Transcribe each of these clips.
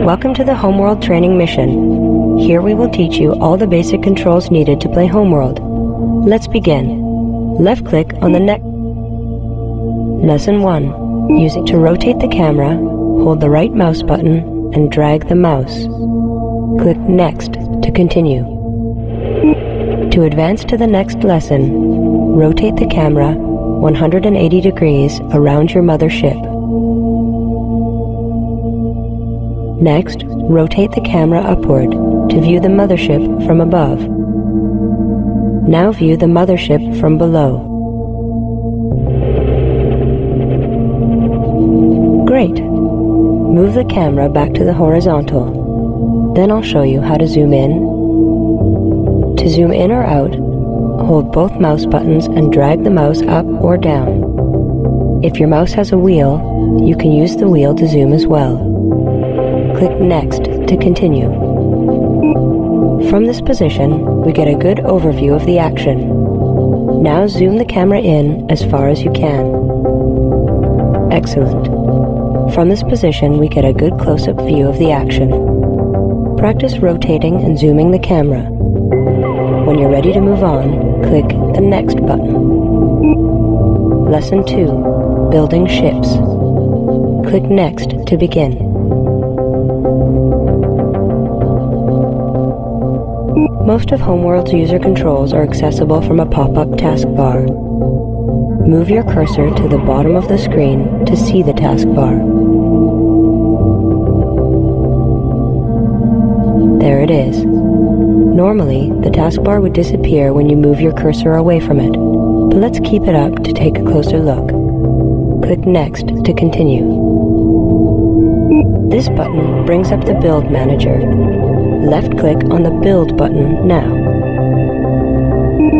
Welcome to the Homeworld training mission. Here we will teach you all the basic controls needed to play Homeworld. Let's begin. Left-click on the next. Lesson 1. Use it to rotate the camera, hold the right mouse button, and drag the mouse. Click Next to continue. To advance to the next lesson, rotate the camera 180 degrees around your mothership. Next, rotate the camera upward to view the mothership from above. Now view the mothership from below. Great! Move the camera back to the horizontal. Then I'll show you how to zoom in. To zoom in or out, hold both mouse buttons and drag the mouse up or down. If your mouse has a wheel, you can use the wheel to zoom as well. Click Next to continue. From this position, we get a good overview of the action. Now zoom the camera in as far as you can. Excellent. From this position, we get a good close-up view of the action. Practice rotating and zooming the camera. When you're ready to move on, click the Next button. Lesson 2. Building ships. Click Next to begin. Most of Homeworld's user controls are accessible from a pop-up taskbar. Move your cursor to the bottom of the screen to see the taskbar. There it is. Normally, the taskbar would disappear when you move your cursor away from it, but let's keep it up to take a closer look. Click Next to continue. This button brings up the Build Manager. Left-click on the Build button now.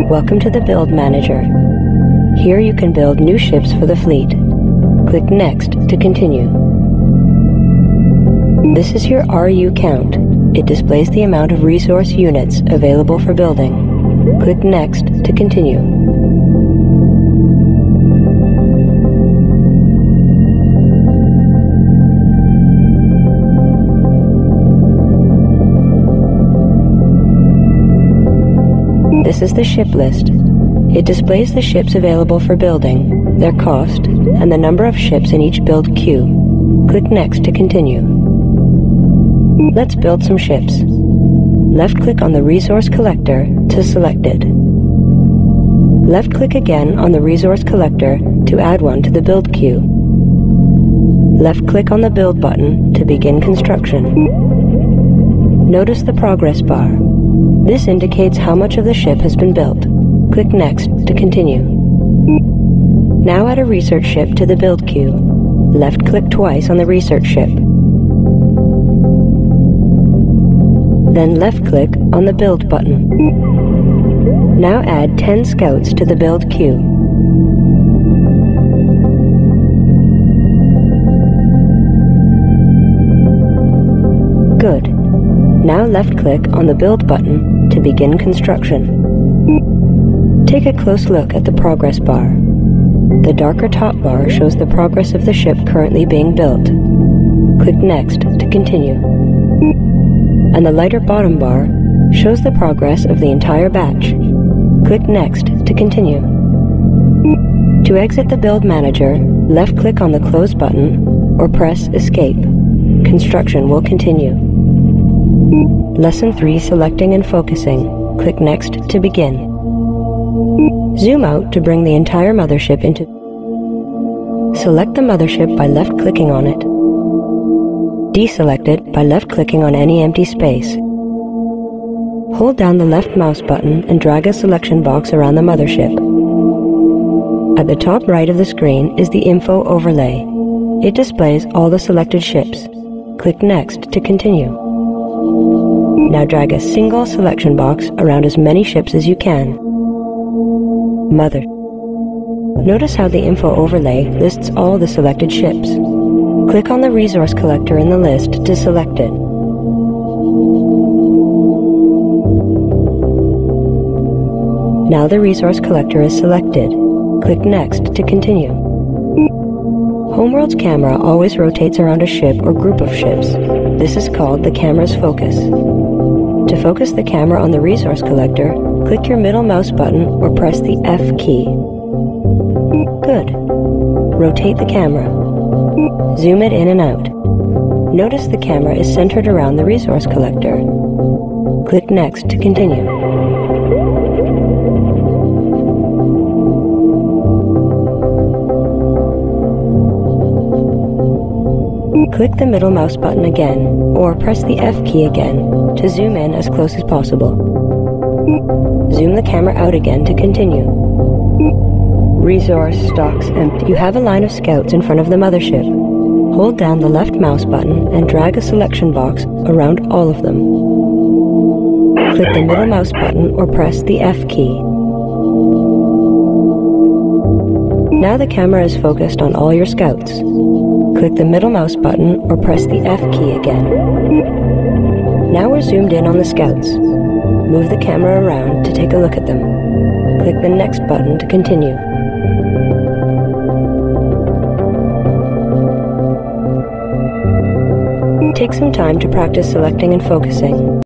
Welcome to the Build Manager. Here you can build new ships for the fleet. Click Next to continue. This is your RU count. It displays the amount of resource units available for building. Click Next to continue. This is the ship list. It displays the ships available for building, their cost, and the number of ships in each build queue. Click Next to continue. Let's build some ships. Left-click on the resource collector to select it. Left-click again on the resource collector to add one to the build queue. Left-click on the Build button to begin construction. Notice the progress bar. This indicates how much of the ship has been built. Click Next to continue. Now add a research ship to the build queue. Left-click twice on the research ship. Then left-click on the Build button. Now add 10 scouts to the build queue. Good. Now left-click on the Build button to begin construction. Take a close look at the progress bar. The darker top bar shows the progress of the ship currently being built. Click Next to continue. And the lighter bottom bar shows the progress of the entire batch. Click Next to continue. To exit the Build Manager, left-click on the Close button or press Escape. Construction will continue. Lesson 3, Selecting and Focusing. Click Next to begin. Zoom out to bring the entire mothership into. Select the mothership by left-clicking on it. Deselect it by left-clicking on any empty space. Hold down the left mouse button and drag a selection box around the mothership. At the top right of the screen is the info overlay. It displays all the selected ships. Click Next to continue. Now drag a single selection box around as many ships as you can. Mother. Notice how the info overlay lists all the selected ships. Click on the resource collector in the list to select it. Now the resource collector is selected. Click Next to continue. Homeworld's camera always rotates around a ship or group of ships. This is called the camera's focus. To focus the camera on the resource collector, click your middle mouse button or press the F key. Good. Rotate the camera. Zoom it in and out. Notice the camera is centered around the resource collector. Click Next to continue. Click the middle mouse button again, or press the F key again to zoom in as close as possible. Zoom the camera out again to continue. Resource stocks empty. You have a line of scouts in front of the mothership. Hold down the left mouse button and drag a selection box around all of them. Click the middle mouse button or press the F key. Now the camera is focused on all your scouts. Click the middle mouse button or press the F key again. Now we're zoomed in on the scouts. Move the camera around to take a look at them. Click the next button to continue. Take some time to practice selecting and focusing.